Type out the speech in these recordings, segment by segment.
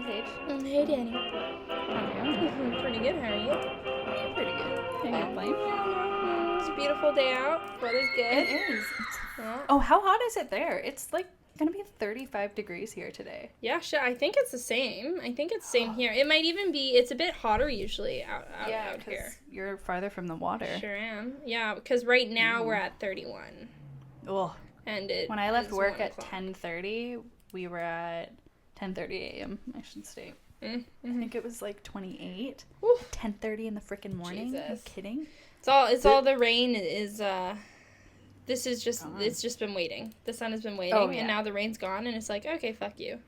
Sage. Hey, Dani. How are you? Pretty good. How are you? Yeah, pretty good. Can't complain. It's a beautiful day out. Weather's good. It is. Yeah. Oh, how hot is it there? It's like gonna be 35 degrees here today. Yeah, sure. I think it's the same. I think it's the same here. It might even be. It's a bit hotter usually out here. You're farther from the water. Sure am. Yeah, because right now we're at 31. Oh. And when I left work 1 at o'clock. 10:30, we were at 10:30 a.m. I should say. Mm-hmm. I think it was like 28. Woo. 10:30 in the freaking morning. Jesus. Are you kidding? It's all the rain is. This is just it's just been waiting. The sun has been waiting, and now the rain's gone, and it's like, okay, fuck you.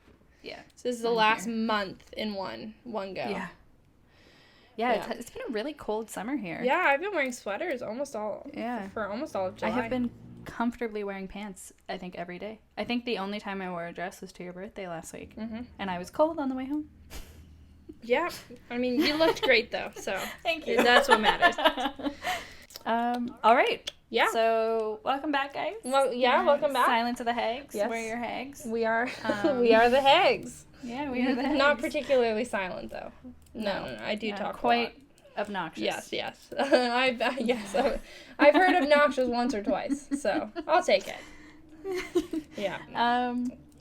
Yeah. So this is the last month in one go. Yeah. Yeah, it's been a really cold summer here. Yeah, I've been wearing sweaters for almost all of July. I have been comfortably wearing pants, I think, every day. I think the only time I wore a dress was to your birthday last week. Mm-hmm. And I was cold on the way home. Yeah. I mean, you looked great, though, so. Thank you. That's what matters. All right. Yeah. So, welcome back, guys. Well, welcome back. Silence of the Hags. Yes. We're your hags. We are we are the hags. Yeah, we are the hags. Not particularly silent, though. No. I do talk quite a lot. Obnoxious. Yes. I've heard obnoxious once or twice, so I'll take it. Yeah.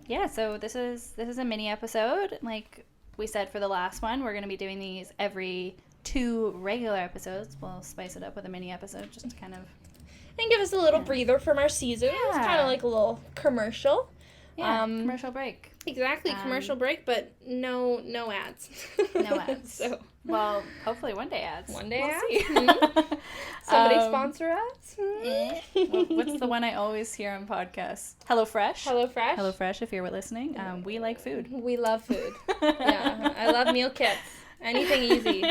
Yeah, so this is a mini episode. Like we said for the last one, we're going to be doing these every 2 regular episodes. We'll spice it up with a mini episode just to kind of... And give us a little breather from our season. Yeah. It's kind of like a little commercial. Yeah, commercial break. Exactly, commercial break, but no ads. No ads. So, well, hopefully one day ads. One day we'll ads. See. Mm-hmm. Somebody sponsor us. What's the one I always hear on podcasts? HelloFresh. HelloFresh. HelloFresh, if you're listening. We like food. We love food. Yeah, I love meal kits. Anything easy.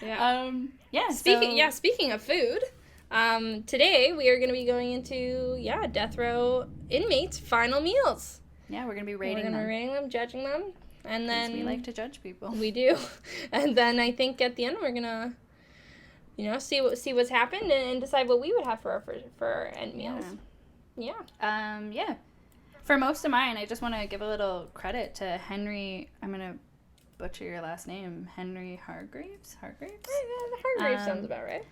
Yeah. Speaking of food. Today we are going to be going into death row inmates' final meals. Yeah, we're going to be rating them, judging them, and then we like to judge people. We do, and then I think at the end we're gonna, see what's happened and decide what we would have for our end meals. Yeah. For most of mine, I just want to give a little credit to Henry. I'm gonna butcher your last name, Henry Hargreaves. Hargreaves sounds about right.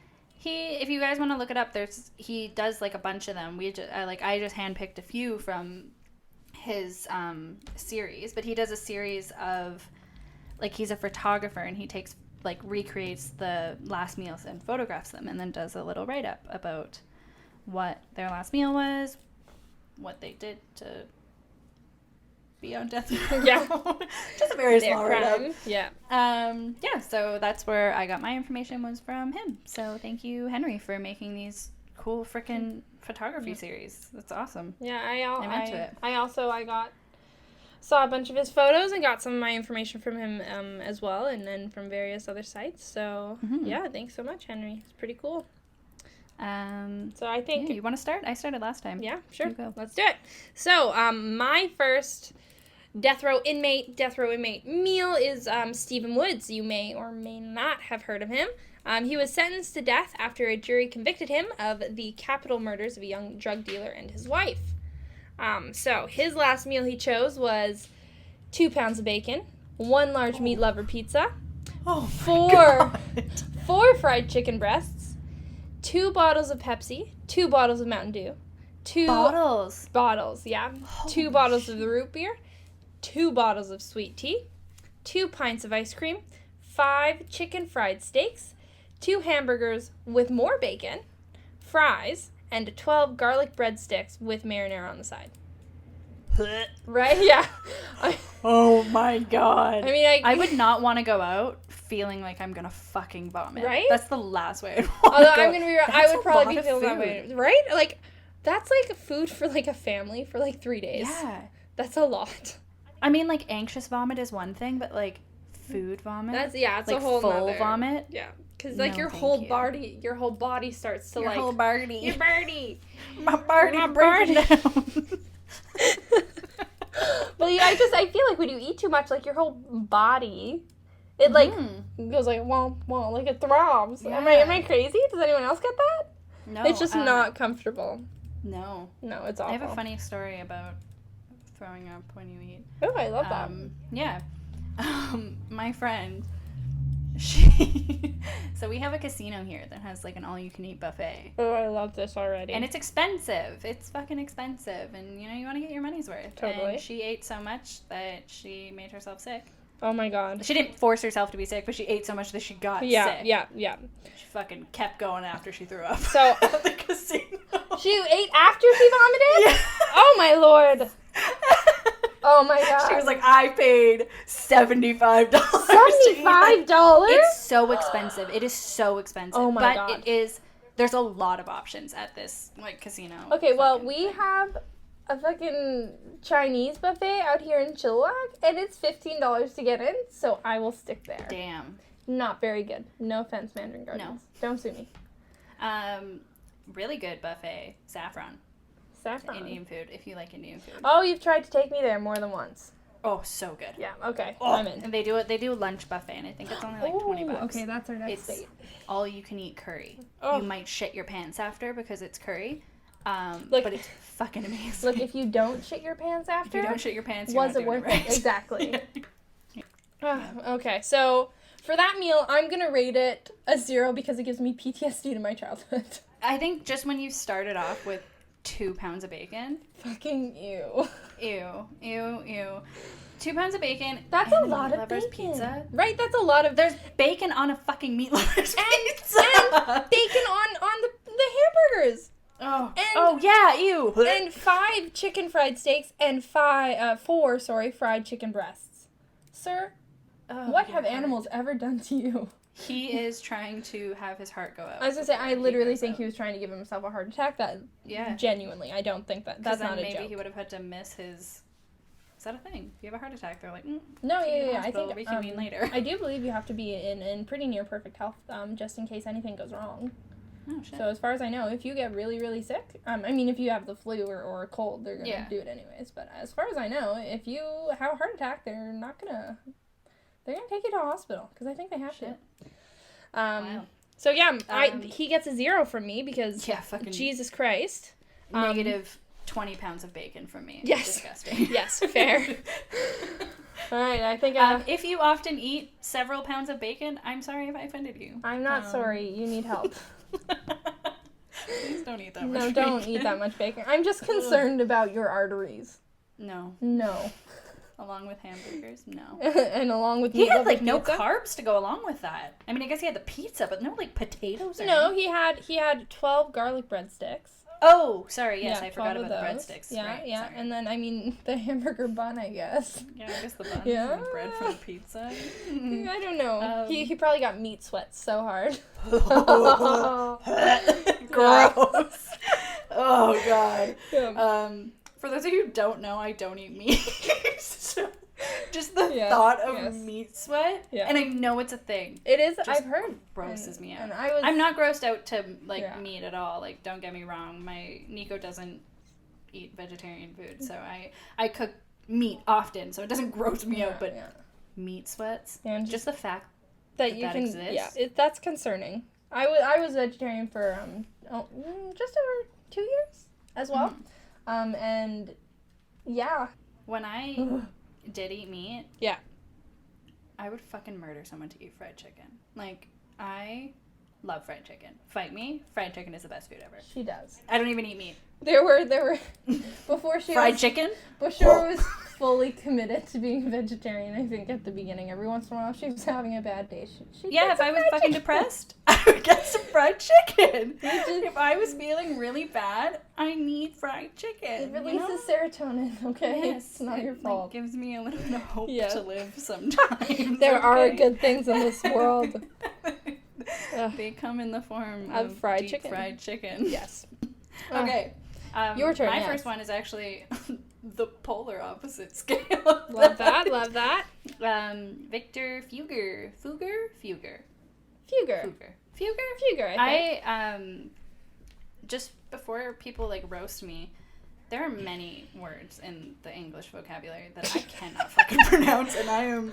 If you guys want to look it up, he does like a bunch of them. I just handpicked a few from his series, but he does a series of, like, he's a photographer and he recreates the last meals and photographs them, and then does a little write up about what their last meal was, what they did to be on death row. Yeah. Just a very small crime. write-up. Yeah. So that's where I got my information, was from him. So thank you, Henry, for making these cool frickin' photography series. That's awesome. Yeah, I'm into it. I saw a bunch of his photos and got some of my information from him as well, and then from various other sites. So thanks so much, Henry. It's pretty cool. So I think you want to start? I started last time. Yeah, sure. You go. Let's do it. So my first death row inmate meal is Stephen Woods. You may or may not have heard of him. He was sentenced to death after a jury convicted him of the capital murders of a young drug dealer and his wife. So his last meal he chose was 2 pounds of bacon, 1 large meat lover pizza, 4 fried chicken breasts, 2 bottles of Pepsi, 2 bottles of Mountain Dew, 2 bottles, yeah, 2 bottles of the root beer, 2 bottles of sweet tea, 2 pints of ice cream, 5 chicken fried steaks, 2 hamburgers with more bacon, fries, and 12 garlic breadsticks with marinara on the side. Right? Yeah. Oh my god. I mean, I would not want to go out feeling like I'm gonna fucking vomit. Right? That's the last way I'd want to go. Although I'm gonna be real, I would probably be lot of feeling that way. Right? Like, that's like food for like a family for like 3 days. Yeah. That's a lot. I mean, like, anxious vomit is one thing, but like food vomit, it's like a whole full nother. vomit. Yeah, because like No, your thank whole you. body starts to Your like whole body. your body. My body My breaking body. down. Well, yeah, I feel like when you eat too much, like your whole body, it like goes like womp womp, like it throbs. Yeah. Am I crazy? Does anyone else get that? No, It's just not comfortable. No, No, it's awful. I have a funny story about throwing up when you eat. Oh, I love that. Yeah. My friend, so we have a casino here that has like an all-you-can-eat buffet. Oh, I love this already. And it's expensive. It's fucking expensive. And, you know, you want to get your money's worth. Totally. And she ate so much that she made herself sick. Oh, my God. She didn't force herself to be sick, but she ate so much that she got sick. Yeah. She fucking kept going after she threw up. So, at the casino. She ate after she vomited? Yeah. Oh, my Lord. Oh, my God. She was like, I paid $75. $75? It's so expensive. It is so expensive. Oh, my God. But there's a lot of options at this, like, casino. Okay, well, we have a fucking Chinese buffet out here in Chilliwack, and it's $15 to get in, so I will stick there. Damn. Not very good. No offense, Mandarin Gardens. No. Don't sue me. Really good buffet. Saffron. Indian food, if you like Indian food. Oh, you've tried to take me there more than once. Oh, so good. Yeah, okay. Oh, I'm in. and they do a lunch buffet, and I think it's only like $20. Okay, that's our next date. All you can eat curry. Oh. You might shit your pants after because it's curry. Look, but it's fucking amazing. Look, if you don't shit your pants after, if you don't shit your pants, was it worth it? Exactly. Okay, so for that meal, I'm gonna rate it a 0 because it gives me PTSD to my childhood. I think just when you started off with 2 pounds of bacon. Fucking ew. Ew. 2 pounds of bacon. That's a lot of bacon. Pizza. Right, that's a lot of... There's bacon on a fucking meat lover's pizza. And bacon on the hamburgers. Oh, yeah, ew. And 5 chicken fried steaks and 4 fried chicken breasts. Sir, what have animals ever done to you? He is trying to have his heart go out. I was gonna say, I literally think he was trying to give himself a heart attack. Genuinely, I don't think that's not a joke. Maybe he would have had to miss his... Is that a thing? If you have a heart attack, they're like, no, yeah, I think reconvene later. I do believe you have to be in pretty near perfect health, just in case anything goes wrong. Oh, shit. So as far as I know, if you get really, really sick, I mean, if you have the flu or a cold, they're gonna do it anyways. But as far as I know, if you have a heart attack, they're gonna take you to a hospital because I think they have to. Wow. So yeah, he gets a 0 from me because fucking Jesus Christ. Negative 20 pounds of bacon from me. Yes. Disgusting. Yes, fair. All right, I think if you often eat several pounds of bacon, I'm sorry if I offended you. I'm not sorry. You need help. Please don't eat that much bacon. No, don't eat that much bacon. I'm just concerned about your arteries. No. Along with hamburgers, no. And along with he had like no carbs to go along with that. I mean, I guess he had the pizza, but no like potatoes. No, he had 12 garlic breadsticks. Oh, sorry. Yes, I forgot about the breadsticks. Yeah, right, yeah. Sorry. And then I mean the hamburger bun, I guess. Yeah, I guess the bun. Yeah. And bread from the pizza. I don't know. He probably got meat sweats so hard. Gross. Oh God. Yeah. For those of you who don't know, I don't eat meat. So just the thought of meat sweat, and I know it's a thing. It is. I've heard. Grosses me out. And I'm not grossed out to meat at all. Like, don't get me wrong. Nico doesn't eat vegetarian food, so I cook meat often, so it doesn't gross me out. But meat sweats, and just the fact that you can exist. Yeah, that's concerning. I was vegetarian for just over 2 years as well. Mm-hmm. And yeah. When I did eat meat, I would fucking murder someone to eat fried chicken. Like, I love fried chicken. Fight me, fried chicken is the best food ever. She does. I don't even eat meat. There were before she fried chicken? Before was fully committed to being a vegetarian, I think at the beginning. Every once in a while she was having a bad day. If I was fucking depressed, I would get some fried chicken. If I was feeling really bad, I need fried chicken. It releases serotonin, okay? Yes, it's not your fault. It gives me a little bit of hope to live sometimes. There are good things in this world. They come in the form of fried chicken. Fried chicken. Yes. Okay. Your turn. My first one is actually the polar opposite scale. Love that. Love that. Victor Fugger. I think. I just before people like roast me, there are many words in the English vocabulary that I cannot fucking pronounce, and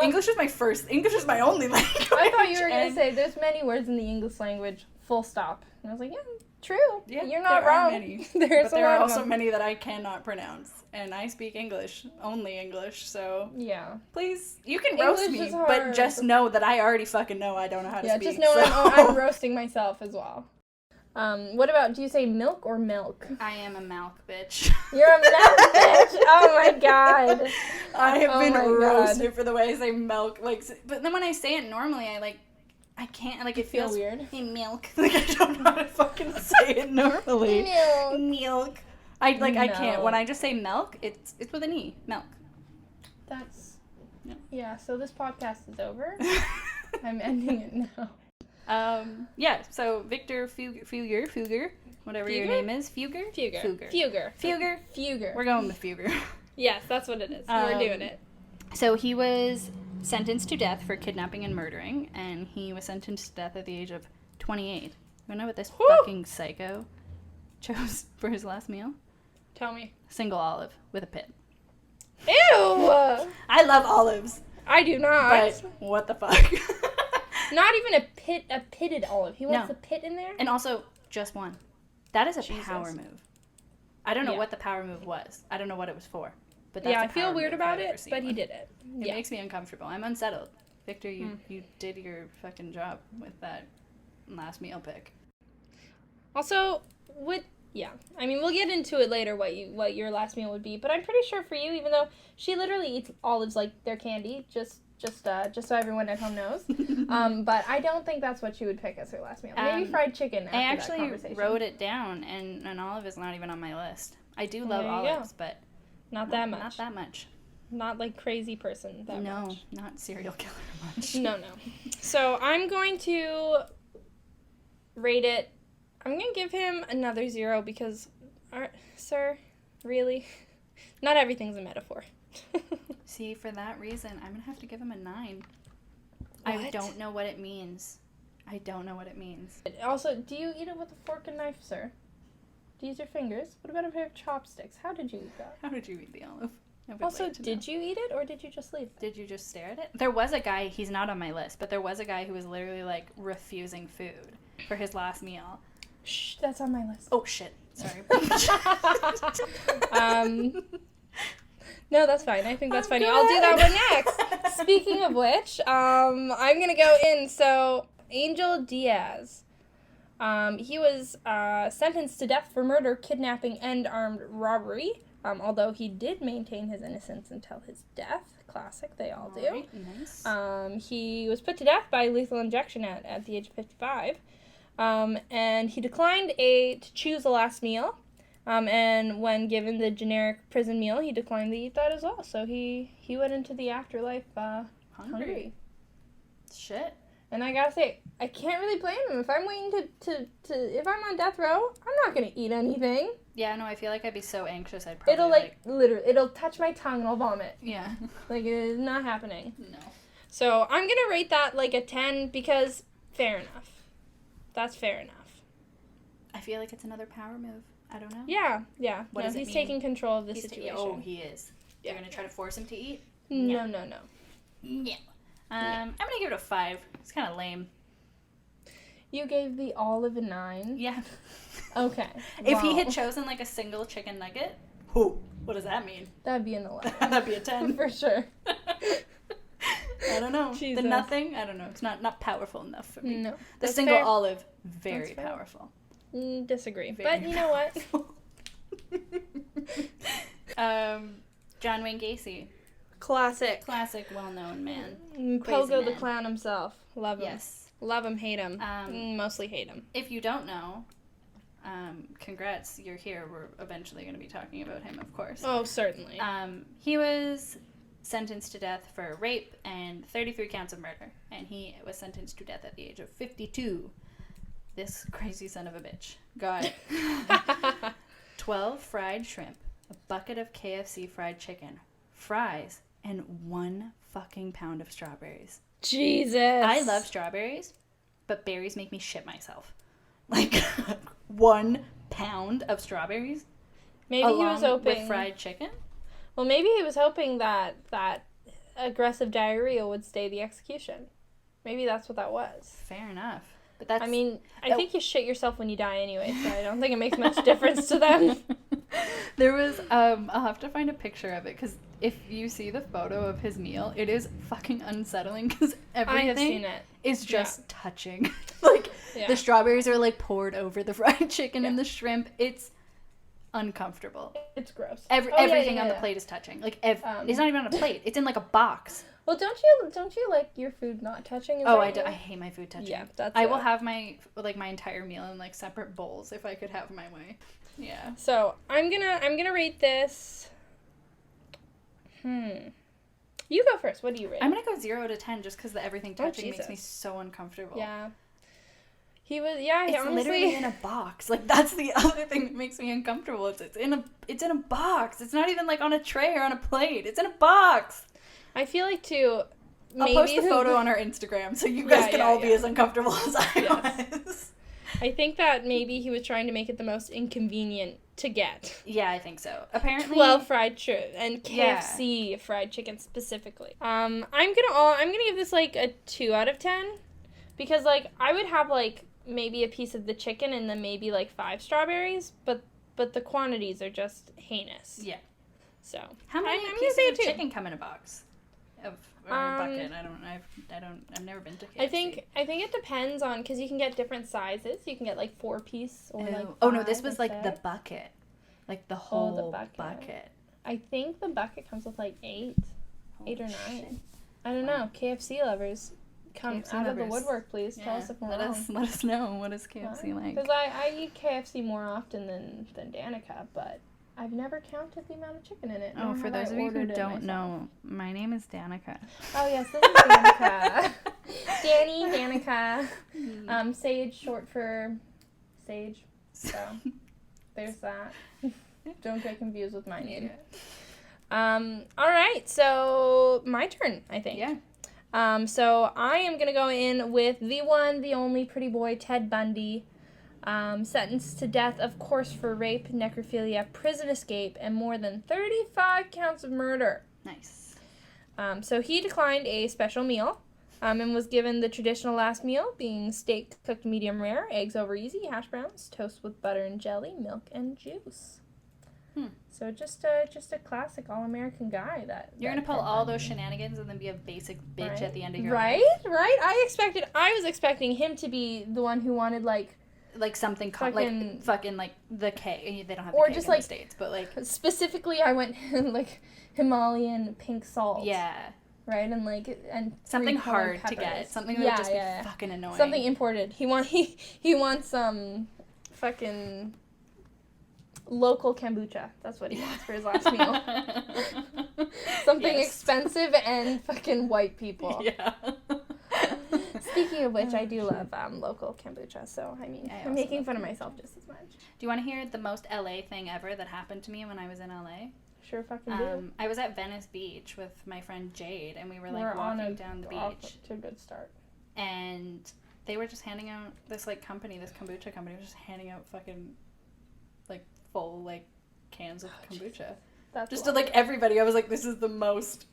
English is my only language. I thought you were going to say, there's many words in the English language, full stop. And I was like, yeah, true. Yeah, you're not wrong. Many. There are also many that I cannot pronounce, and I speak English, only English, so yeah. Please, you can roast me, but just know that I already fucking know I don't know how to speak. Yeah, just know I'm roasting myself as well. What about, do you say milk or milk? I am a milk bitch. You're a milk bitch? Oh my god. I have been roasted for the way I say milk. Like, but then when I say it normally, I can't, like, it feels weird. Hey, milk. Like, I don't know how to fucking say it normally. Milk. I can't. When I just say milk, it's with an E. Milk. That's, yeah, so this podcast is over. I'm ending it now. Yeah, so Victor Fugger, whatever your name is. Fugger. We're going with Fugger. Yes, that's what it is. We're doing it. So he was sentenced to death for kidnapping and murdering, and he was sentenced to death at the age of 28. You know what this fucking psycho chose for his last meal? Tell me. Single olive with a pit. Ew! I love olives. I do not. But what the fuck? Not even a pitted olive. He wants a pit in there? And also, just one. That is a power move. I don't know what the power move was. I don't know what it was for. But that's I feel weird about it, but he did it. It makes me uncomfortable. I'm unsettled. Victor, you did your fucking job with that last meal pick. Also, I mean, we'll get into it later what your last meal would be, but I'm pretty sure for you, even though she literally eats olives like they're candy, just so everyone at home knows. But I don't think that's what she would pick as her last meal. Maybe fried chicken after that conversation. I actually wrote it down, and an olive is not even on my list. I do love olives, but not that much. Not that much. Not like crazy person that much. No, not serial killer much. No. So I'm going to rate it. I'm going to give him another 0 because, sir, really? Not everything's a metaphor. See, for that reason, I'm going to have to give him a 9. What? I don't know what it means. Also, do you eat it with a fork and knife, sir? Do you use your fingers? What about a pair of chopsticks? How did you eat that? How did you eat the olive? Also, did you eat it or did you just leave it? Did you just stare at it? There was a guy, he's not on my list, but there was a guy who was literally, like, refusing food for his last meal. Shh, that's on my list. Oh, shit. Sorry. No, that's fine. I think that's funny. I'll do that one next. Speaking of which, I'm going to go in. So, Angel Diaz. He was sentenced to death for murder, kidnapping, and armed robbery. Although he did maintain his innocence until his death. Classic, they all do. Right, nice. He was put to death by lethal injection at the age of 55. And he declined to choose a last meal. And when given the generic prison meal, he declined to eat that as well. So he went into the afterlife hungry. Shit. And I gotta say, I can't really blame him. If I'm waiting if I'm on death row, I'm not gonna eat anything. Yeah, no, I feel like I'd be so anxious I'd probably, literally, it'll touch my tongue and I'll vomit. Yeah. Like, it is not happening. No. So, I'm gonna rate that, like, a 10 because fair enough. That's fair enough. I feel like it's another power move. I don't know. Yeah. What does it he's mean? Taking control of the situation. He is. Yeah. You're gonna try to force him to eat? No. Yeah. I'm gonna give it a 5. It's kind of lame. You gave the olive a 9? Yeah. Okay. If he had chosen, like, a single chicken nugget, what does that mean? That'd be an 11. That'd be a 10. For sure. I don't know. Jesus. The nothing, I don't know. It's not powerful enough for me. No. The single olive, very powerful. Disagree. Very but you know what? John Wayne Gacy. Classic, well-known man. Pogo the Clown himself. Love him. Yes. Love him, hate him. Mostly hate him. If you don't know, congrats, you're here. We're eventually going to be talking about him, of course. Oh, certainly. He was sentenced to death for rape and 33 counts of murder, and he was sentenced to death at the age of 52. This crazy son of a bitch got 12 fried shrimp, a bucket of KFC fried chicken, fries, and 1 fucking pound of strawberries. Jesus. I love strawberries, but berries make me shit myself. Like, 1 pound of strawberries? Maybe he was hoping with fried chicken. Well, maybe he was hoping that aggressive diarrhea would stay the execution. Maybe that's what that was. Fair enough. But that's. I mean, I think you shit yourself when you die anyway, so I don't think it makes much difference to them. There was, I'll have to find a picture of it, because if you see the photo of his meal, it is fucking unsettling, because everything is just touching. Like, the strawberries are, like, poured over the fried chicken and the shrimp. It's uncomfortable. It's gross. Everything on the plate is touching. Like, it's not even on a plate. It's in, like, a box. Well, don't you like your food not touching? I do. I hate my food touching. Yeah, that's I will have my entire meal in, like, separate bowls if I could have my way. Yeah. So I'm gonna rate this. You go first. What do you rate? I'm gonna go 0 to 10 just because the everything touching makes me so uncomfortable. Yeah. He was. Yeah. It's honestly literally in a box. Like, that's the other thing that makes me uncomfortable. It's in a box. It's not even like on a tray or on a plate. It's in a box. I feel like too. I'll post the photo on our Instagram so you guys can all be as uncomfortable as I was. I think that maybe he was trying to make it the most inconvenient to get. Yeah, I think so. Apparently 12 fried chicken and KFC fried chicken specifically. I'm gonna give this like a 2 out of 10 because like I would have like maybe a piece of the chicken and then maybe like 5 strawberries, but the quantities are just heinous. Yeah. So how many pieces of chicken come in a box? Or a bucket. I've never been to KFC. I think it depends on, because you can get different sizes. You can get like 4-piece or like 5. Oh no, this was like the bucket, like the whole bucket. I think the bucket comes with like 8 or 9. Shit. I don't know. KFC lovers, come out of the woodwork, please. Tell us if we're wrong. Let us know, what is KFC like? Because I eat KFC more often than Danica, but I've never counted the amount of chicken in it. Oh, for those of you who don't know, my name is Danica. Oh, yes, this is Danica. Danica. Sage, short for Sage. So, there's that. Don't get confused with my name. All right, so my turn, I think. Yeah. So I am going to go in with the one, the only pretty boy, Ted Bundy. Sentenced to death, of course, for rape, necrophilia, prison escape, and more than 35 counts of murder. Nice. So he declined a special meal, and was given the traditional last meal, being steak cooked medium rare, eggs over easy, hash browns, toast with butter and jelly, milk and juice. So just a classic all-American guy. You're gonna pull all those shenanigans and then be a basic bitch at the end of your life. Right. I was expecting him to be the one who wanted like something fucking like the K. They don't have the or K just in like the States, but like specifically, I went like Himalayan pink salt. Yeah. Right, and something hard to get, something that would just be fucking annoying. Something imported. He wants fucking local kombucha. That's what he wants for his last meal. Something expensive and fucking white people. Yeah. Speaking of which, I do love local kombucha, so I mean, I'm making fun of myself just as much. Do you want to hear the most LA thing ever that happened to me when I was in LA? Sure fucking do. I was at Venice Beach with my friend Jade, and we were like walking down the beach. To a good start. And they were just handing out this kombucha company was just handing out fucking like full like cans of kombucha. That's just to like everybody. I was like, this is the most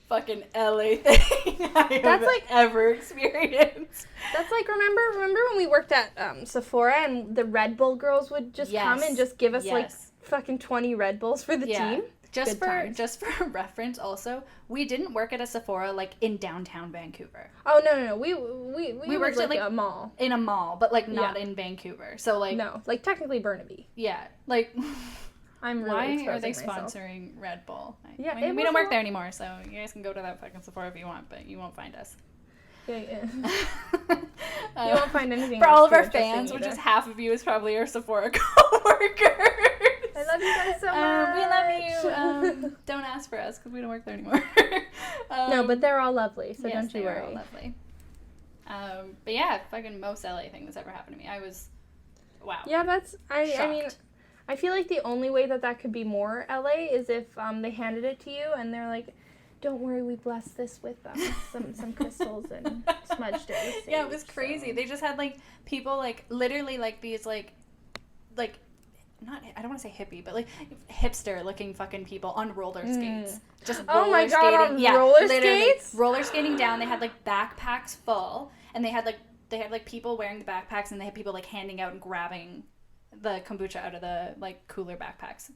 fucking LA thing I've ever experienced. That's like remember when we worked at Sephora and the Red Bull girls would just come and just give us like fucking 20 Red Bulls for the team. Just for reference, also, we didn't work at a Sephora like in downtown Vancouver. Oh no, we worked at like a mall. In a mall, but like not in Vancouver. So like no, like technically Burnaby. Yeah, like I'm really why are they sponsoring Red Bull? Yeah, we don't work there anymore, so you guys can go to that fucking Sephora if you want, but you won't find us. Yeah. You won't find anything for all of our fans, which is half of you is probably our Sephora coworkers. I love you guys so much. We love you. Don't ask for us because we don't work there anymore. No, but they're all lovely, so yes, don't you worry. All lovely. But yeah, fucking most LA thing that's ever happened to me. I was, wow. Yeah, I mean, I feel like the only way that could be more LA is if they handed it to you and they're like, don't worry, we blessed this with some crystals and smudged it with sage. Yeah, it was crazy. So. They just had like people like literally like these like I don't want to say hippie, but like hipster looking fucking people on roller skates. Just oh my god, on roller skates? Roller skating down. They had like backpacks full, and they had like people wearing the backpacks, and they had people like handing out and grabbing the kombucha out of the like cooler backpacks.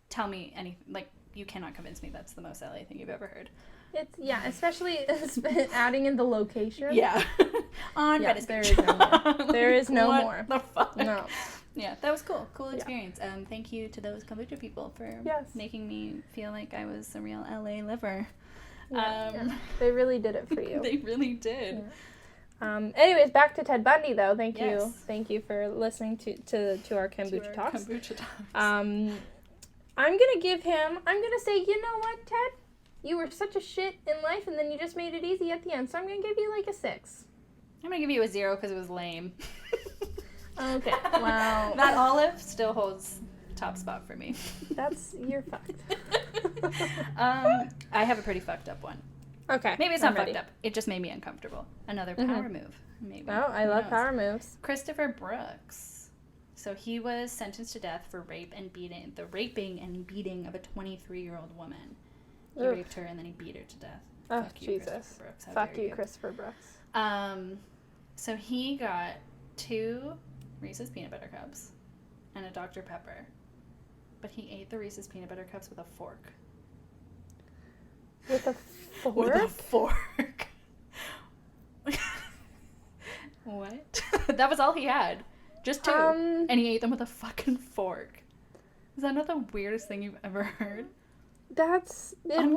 Tell me like you cannot convince me that's the most LA thing you've ever heard. It's especially adding in the location. Yeah. On Venice Beach. There is no what more. The fuck? No. Yeah, that was cool. Cool experience. Thank you to those kombucha people for making me feel like I was a real LA liver. They really did it for you. They really did. Yeah. Anyways, back to Ted Bundy though. Thank you for listening to our kombucha talks. I'm gonna say, you know what, Ted? You were such a shit in life, and then you just made it easy at the end. So I'm gonna give you like a 6. I'm gonna give you a 0 because it was lame. Okay. Wow. That olive still holds top spot for me. You're fucked. I have a pretty fucked up one. Okay. Maybe it's not fucked up. It just made me uncomfortable. Another power move. Maybe. Oh, I love power moves. Christopher Brooks. So he was sentenced to death for raping and beating of a 23-year-old woman. He raped her and then he beat her to death. Oh, Fuck you, Jesus. Fuck you, Christopher Brooks. So he got 2 Reese's Peanut Butter Cups and a Dr. Pepper. But he ate the Reese's Peanut Butter Cups with a fork. With a fork? With a fork. What? That was all he had. Just 2. And he ate them with a fucking fork. Is that not the weirdest thing you've ever heard? That's the only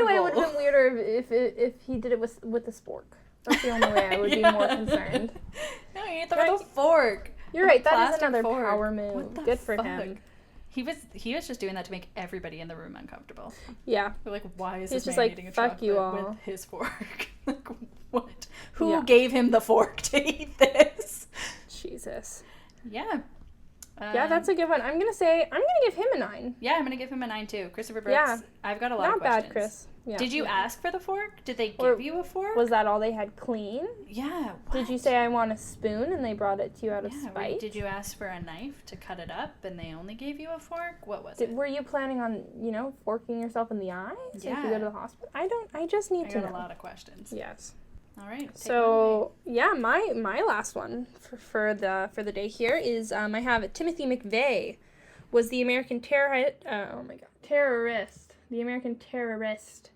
way it would have been weirder if he did it with a spork. That's the only way I would be more concerned. No, he ate them with a fork. You're right. That is another power move. Good for him. He was just doing that to make everybody in the room uncomfortable. Yeah. They're like, why is this man like, eating a fuck you all with his fork? Like, what? Who gave him the fork to eat this? Jesus. Yeah. Yeah, that's a good one. I'm gonna give him a 9. Yeah, I'm gonna give him a 9 too. Christopher Brooks. Yeah. I've got a lot of questions. Not bad, Chris. Yeah. Did you ask for the fork? Did they give you a fork? Was that all they had clean? Yeah. What? Did you say I want a spoon and they brought it to you out of spite? Did you ask for a knife to cut it up and they only gave you a fork? What was it? Were you planning on, forking yourself in the eye? So if you go to the hospital? I just need to know. I got a lot of questions. Yes. All right. So my last one for the day here is I have Timothy McVeigh was the American terrorist. The American terrorist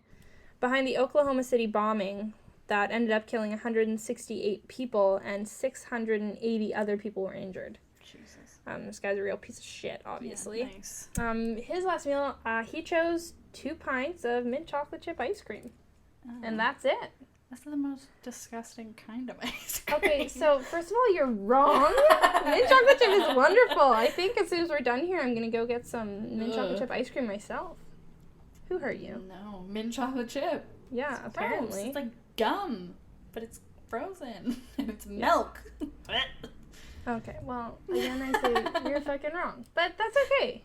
behind the Oklahoma City bombing that ended up killing 168 people and 680 other people were injured. Jesus. This guy's a real piece of shit, obviously. Yeah, nice. His last meal, he chose 2 pints of mint chocolate chip ice cream, and that's it. That's the most disgusting kind of ice cream. Okay, so first of all, you're wrong. Mint chocolate chip is wonderful. I think as soon as we're done here, I'm going to go get some mint chocolate chip ice cream myself. Who hurt you? No, mint chocolate chip. Yeah, it's apparently. Gross. It's like gum, but it's frozen. And it's milk. Okay, well, again, I say you're fucking wrong. But that's okay.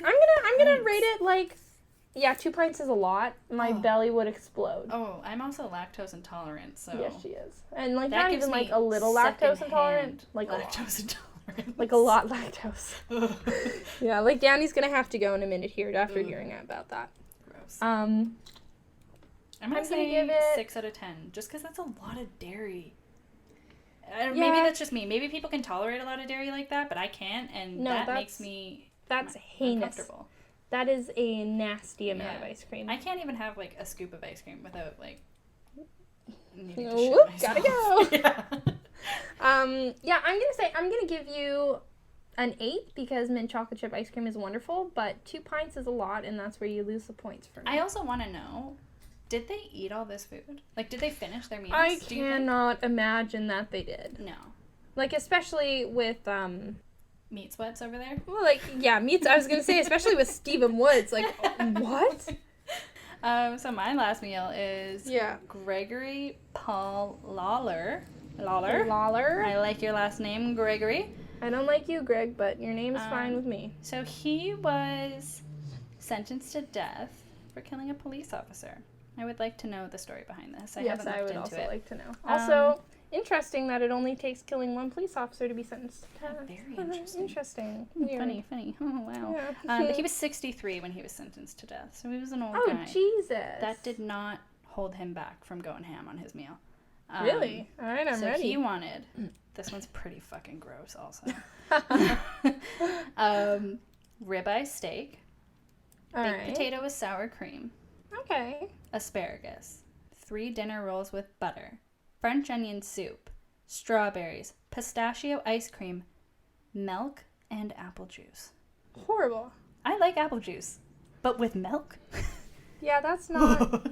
I'm gonna rate it like... Yeah, 2 pints is a lot. My belly would explode. Oh, I'm also lactose intolerant, so... Yes, she is. And, like, not even, like, a little lactose intolerant. Like, lactose intolerant. Like, a lot lactose. Yeah, like, Danny's gonna have to go in a minute here after hearing about that. Gross. I'm gonna give it 6 out of 10, just because that's a lot of dairy. Maybe that's just me. Maybe people can tolerate a lot of dairy like that, but I can't, and that makes me... That's heinous. Uncomfortable. That is a nasty amount of ice cream. I can't even have, like, a scoop of ice cream without, like, needing to Whoop, shit gotta myself. go. I'm gonna give you an 8 because mint chocolate chip ice cream is wonderful, but 2 pints is a lot, and that's where you lose the points for me. I also want to know, did they eat all this food? Like, did they finish their meals? I cannot imagine that they did. No. Like, especially with, meat sweats over there? Well, like, yeah, I was going to say, especially with Stephen Woods. Like, what? So my last meal is Gregory Paul Lawler. Lawler? I like your last name, Gregory. I don't like you, Greg, but your name's fine with me. So he was sentenced to death for killing a police officer. I would like to know the story behind this. I haven't looked into it. Yes, I would also like to know. Also, Interesting that it only takes killing one police officer to be sentenced to death. Very interesting. Interesting. Weird. Funny. Oh, wow. Yeah. He was 63 when he was sentenced to death, so he was an old guy. Oh, Jesus. That did not hold him back from going ham on his meal. Really? All right, I'm ready. So he wanted... This one's pretty fucking gross also. Ribeye steak. Baked potato with sour cream. Okay. Asparagus. 3 dinner rolls with butter. French onion soup. Strawberries. Pistachio ice cream. Milk and apple juice. Horrible. I like apple juice. But with milk? Yeah, that's not...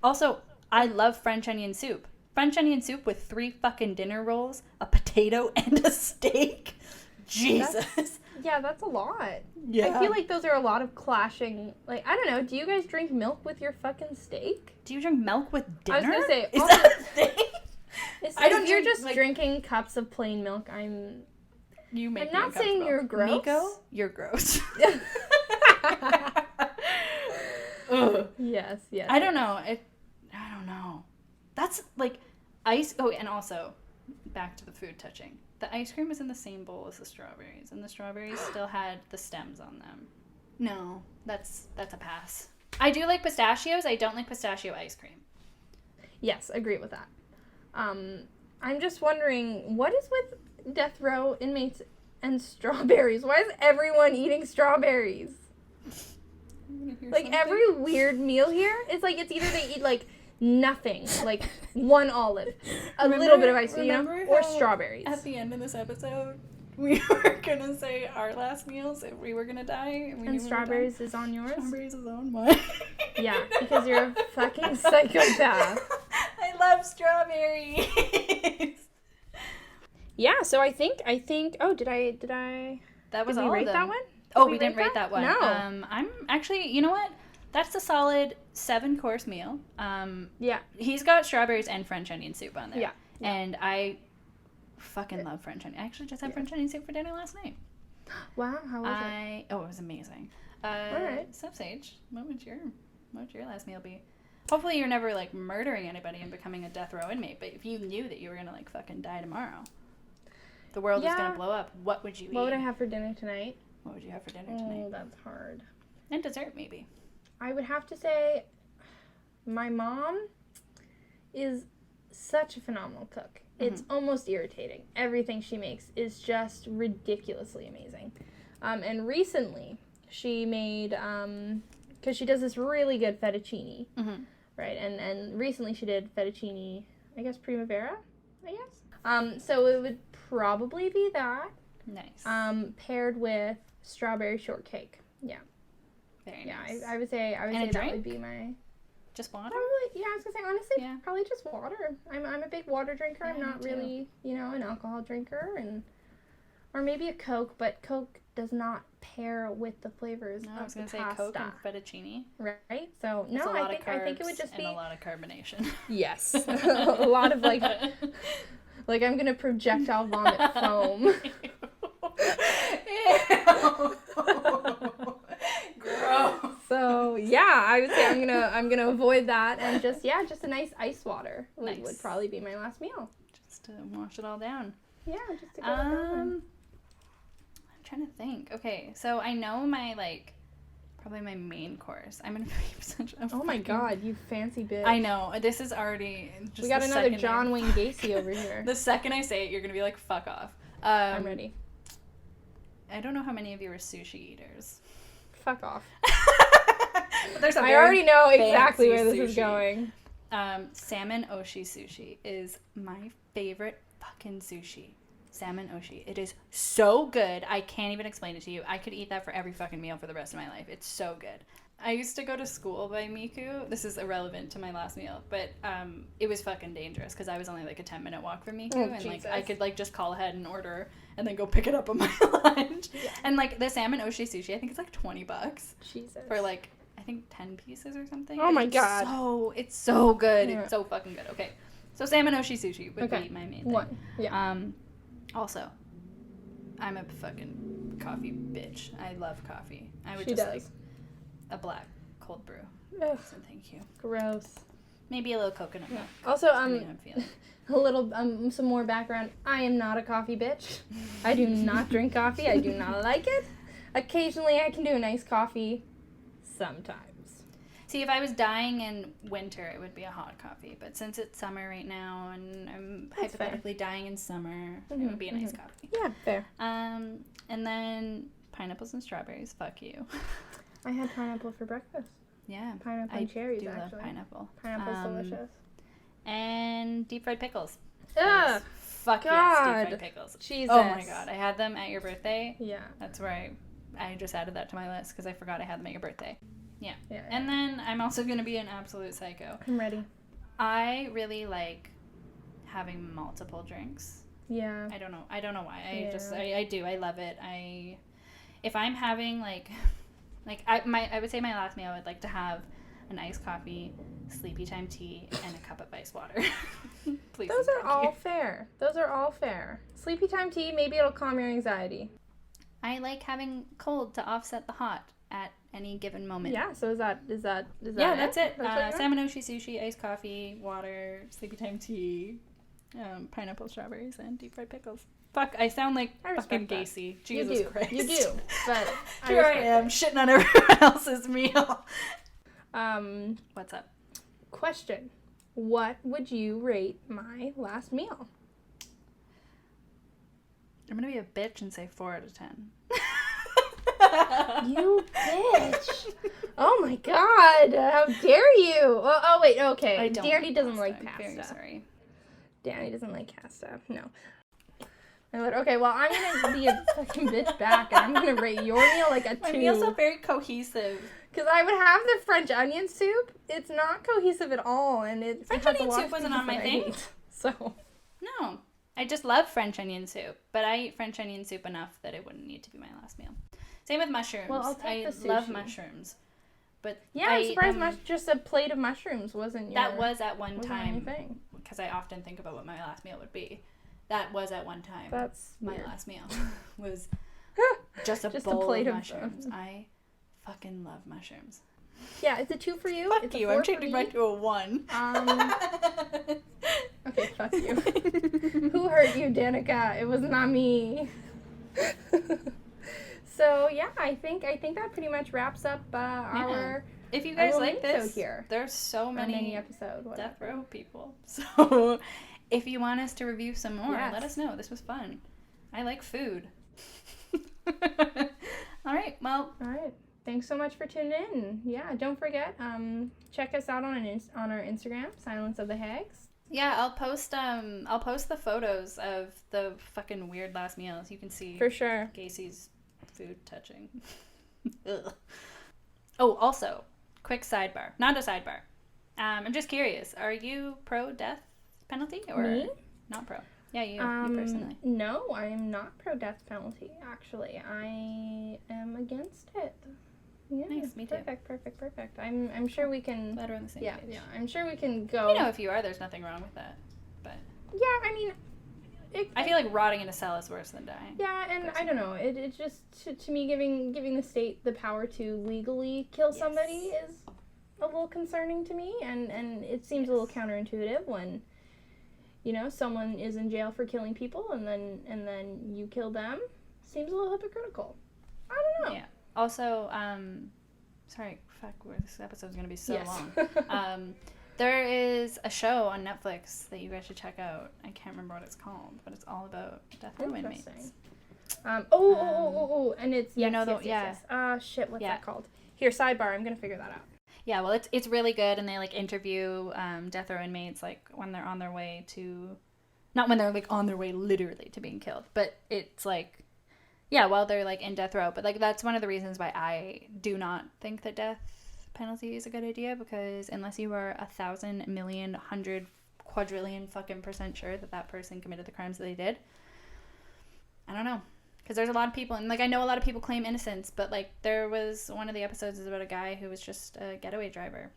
Also, I love French onion soup. French onion soup with 3 fucking dinner rolls, a potato, and a steak? Jesus. That's a lot. Yeah. I feel like those are a lot of clashing... Like, I don't know. Do you guys drink milk with your fucking steak? Do you drink milk with dinner? I was going to say... Is that a thing? I don't. You're just drinking cups of plain milk. I'm not saying you're gross. Miko, you're gross. Yes. I don't know. I don't know. That's like ice. Oh, and also back to the food touching. The ice cream was in the same bowl as the strawberries, and the strawberries still had the stems on them. No, that's a pass. I do like pistachios. I don't like pistachio ice cream. Yes, agree with that. I'm just wondering, what is with death row inmates and strawberries? Why is everyone eating strawberries? Like, every weird meal here, it's like, it's either they eat, like, nothing, like, one olive, little bit of ice cream, or strawberries. At the end of this episode, we were gonna say our last meals if we were gonna die. And strawberries is on yours? Strawberries is on mine. Yeah, because you're a fucking psychopath. I love strawberries. Yeah, so I think. Oh, did That was did all we rate of them. that one? Oh, we didn't rate that one. No. I'm actually. You know what? That's a solid 7-course meal. Yeah. He's got strawberries and French onion soup on there. Yeah. And I fucking love French onion. I actually just had French onion soup for dinner last night. Wow, how was it? Oh, it was amazing. All right. So, Sage, what would your last meal be? Hopefully you're never, like, murdering anybody and becoming a death row inmate, but if you knew that you were gonna, like, fucking die tomorrow, the world was gonna blow up, what would you eat? What would I have for dinner tonight? What would you have for dinner tonight? Oh, that's hard. And dessert, maybe. I would have to say my mom is such a phenomenal cook. It's almost irritating. Everything she makes is just ridiculously amazing. And recently, she made, because she does this really good fettuccine, right? And recently she did fettuccine, I guess, primavera, I guess. So it would probably be that. Nice. Paired with strawberry shortcake. Yeah. Very yeah, nice. I would say that would be my... Just water? Probably, yeah, I was going to say, honestly, probably just water. I'm a big water drinker. Yeah, I'm not really, an alcohol drinker. Or maybe a Coke, but Coke does not pair with the flavors I was of going to the say pasta. Coke and fettuccine. Right? So, no, I think it would just be... and a lot of carbonation. Yes. A lot of, like I'm going to projectile vomit foam. Gross. So yeah, I would say I'm gonna avoid that and just a nice ice water would probably be my last meal. Just to wash it all down. Yeah, just to go down. I'm trying to think. Okay, so I know probably my main course. I'm gonna be such a oh my god, you fancy bitch. I know. This is already just we got another John Wayne Gacy over here. The second I say it, you're gonna be like, fuck off. I'm ready. I don't know how many of you are sushi eaters. Fuck off. I already know exactly where this is going. Salmon oshi sushi is my favorite fucking sushi. Salmon oshi. It is so good. I can't even explain it to you. I could eat that for every fucking meal for the rest of my life. It's so good. I used to go to school by Miku. This is irrelevant to my last meal, but it was fucking dangerous because I was only like a 10-minute walk from Miku, and Jesus. I could just call ahead and order and then go pick it up on my lunch. Yeah. And the salmon oshi sushi, I think it's $20 Jesus. for I think 10 pieces or something. Oh my god. It's so good. Yeah. It's so fucking good. Okay, so salmon oshi sushi would be my main thing. One. Yeah. Also, I'm a fucking coffee bitch. I love coffee. I would she just does. a black cold brew. Ugh. So thank you. Gross. Maybe a little coconut milk. Also, depending on how I'm feeling. a little, some more background. I am not a coffee bitch. I do not drink coffee. I do not like it. Occasionally, I can do a nice coffee. Sometimes. See, if I was dying in winter, it would be a hot coffee. But since it's summer right now, and I'm That's hypothetically dying in summer, it would be a nice coffee. Yeah, fair. And then pineapples and strawberries. Fuck you. I had pineapple for breakfast. Yeah. Pineapple and cherries, I actually. love pineapple. Pineapple's delicious. And deep fried pickles. Ugh. Fuck yes, deep fried pickles. Jesus. Oh my god, I had them at your birthday. Yeah. That's where I just added that to my list because I forgot I had them at your birthday. Yeah. Yeah. And then I'm also going to be an absolute psycho. I'm ready. I really like having multiple drinks. Yeah. I don't know why. I do. I love it. If I'm having I would say my last meal I would like to have an iced coffee, sleepy time tea, and a cup of ice water. Please. Those are all fair. Those are all fair. Sleepy time tea, maybe it'll calm your anxiety. I like having cold to offset the hot at any given moment. Yeah, so is that yeah, that's it. That's Salmonoshi sushi, iced coffee, water, sleepy time tea, pineapple, strawberries, and deep fried pickles. Fuck, I sound like fucking Gacy. Jesus Christ. You do, but Here I am shitting on everyone else's meal. What's up? Question. What would you rate my last meal? I'm gonna be a bitch and say 4 out of 10. You bitch! Oh my god! How dare you? Oh wait, okay. Danny doesn't like pasta. I'm very sorry. Danny doesn't like pasta. No. Okay, well I'm gonna be a fucking bitch back, and I'm gonna rate your meal like a 2. My meals are very cohesive. Because I would have the French onion soup. It's not cohesive at all, and French onion soup wasn't on my thing. So. No. I just love French onion soup, but I eat French onion soup enough that it wouldn't need to be my last meal. Same with mushrooms. Well, I'll take the sushi. Love mushrooms. But yeah, I'm surprised just a plate of mushrooms wasn't your... That was at one time, thing. because I often think about what my last meal would be. That was at one time. That's my weird. last meal was just a bowl plate of mushrooms. I fucking love mushrooms. Yeah, it's a 2 for you. Fuck it's you, I'm changing mine to a 1. Okay, fuck you. Who hurt you, Danica? It was not me. So, yeah, I think that pretty much wraps up our... If you guys like this, here. There's so many episode, death row people. So, if you want us to review some more, let us know. This was fun. I like food. All right, well... All right. Thanks so much for tuning in. Yeah, don't forget, check us out on our Instagram, Silence of the Hags. Yeah, I'll post the photos of the fucking weird last meals. You can see for sure Gacy's food touching. Ugh. Oh, also, quick sidebar. Not a sidebar. I'm just curious. Are you pro death penalty or me? Not pro? Yeah, you personally. No, I'm not pro death penalty. Actually, I am against it. Yeah, nice, me too. Perfect. I'm sure we can. Glad we're on the same page. Yeah, I'm sure we can go. You know, if you are, there's nothing wrong with that. But yeah, I mean, I feel like rotting in a cell is worse than dying. Yeah, and personally. I don't know. It just to me giving the state the power to legally kill somebody is a little concerning to me, and it seems a little counterintuitive when, you know, someone is in jail for killing people and then you kill them. Seems a little hypocritical. I don't know. Yeah. Also, sorry, this episode's going to be so long. There is a show on Netflix that you guys should check out. I can't remember what it's called, but it's all about death row inmates. And it's, yes. What's that called? Here, sidebar, I'm going to figure that out. Yeah, well, it's really good, and they, like, interview death row inmates, like, when they're on their way to, not when they're, like, on their way literally to being killed, but it's, like, yeah, while they're, like, in death row. But, like, that's one of the reasons why I do not think that death penalty is a good idea, because unless you are 1,000 million, 100 quadrillion fucking % sure that person committed the crimes that they did, I don't know. Because there's a lot of people, and, like, I know a lot of people claim innocence, but, like, there was one of the episodes is about a guy who was just a getaway driver.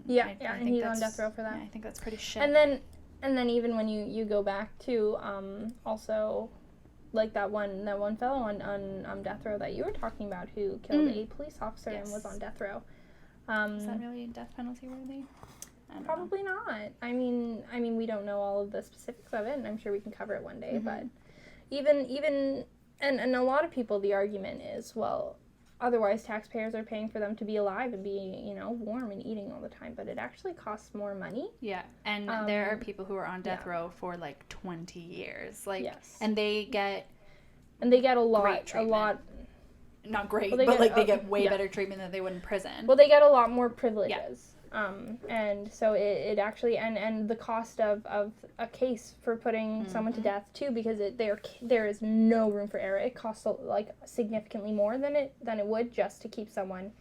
Yeah, and he's on death row for that. Yeah, I think that's pretty shit. And then even when you go back to, also... like that one fellow on death row that you were talking about who killed a police officer and was on death row. Is that really death penalty worthy? Probably not. I mean, we don't know all of the specifics of it, and I'm sure we can cover it one day. But even and a lot of people, the argument is, well, otherwise taxpayers are paying for them to be alive and be, you know, warm and eating all the time. But it actually costs more money. Yeah, and there are people who are on death row for like 20 years, like, and they get a lot. Not great, but like they get way better treatment than they would in prison. Well, they get a lot more privileges. And so it actually, and the cost of a case for putting someone to death too, because there is no room for error. It costs like significantly more than it would just to keep someone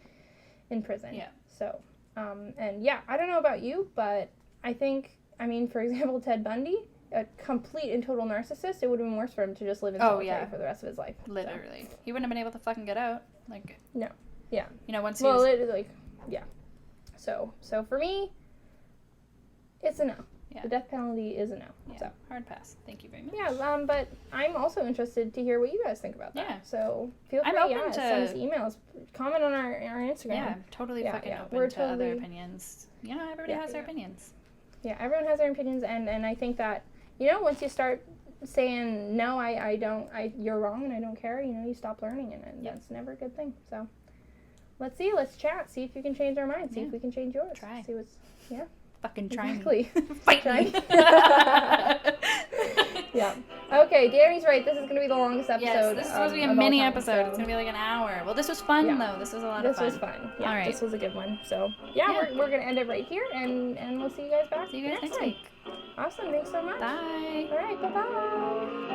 in prison. Yeah. So, and yeah, I don't know about you, but I think, I mean, for example, Ted Bundy, a complete and total narcissist, it would have been worse for him to just live in solitary for the rest of his life. Literally. So. He wouldn't have been able to fucking get out. Like. No. Yeah. You know, once yeah. So for me, it's a no. Yeah. The death penalty is a no. Yeah. So hard pass. Thank you very much. Yeah. But I'm also interested to hear what you guys think about that. Yeah. So feel free to send us emails, comment on our Instagram. Yeah. Totally fucking open to other opinions. You know, everybody has their opinions. Yeah. Everyone has their opinions, and I think that, you know, once you start saying no, you're wrong and I don't care, you know, you stop learning, and that's never a good thing. So. Let's chat, see if you can change our minds, see if we can change yours. Try. See what's, Fucking try exactly. me. Fight me. Yeah. Okay, Danny's right. This is going to be the longest episode. Yes, this is supposed to be a mini episode. It's going to be like an hour. Well, this was fun, though. This was a lot of fun. This was fun. Yeah, all right. This was a good one. So, we're going to end it right here, and we'll see you guys back next week. Awesome. Thanks so much. Bye. All right, bye-bye.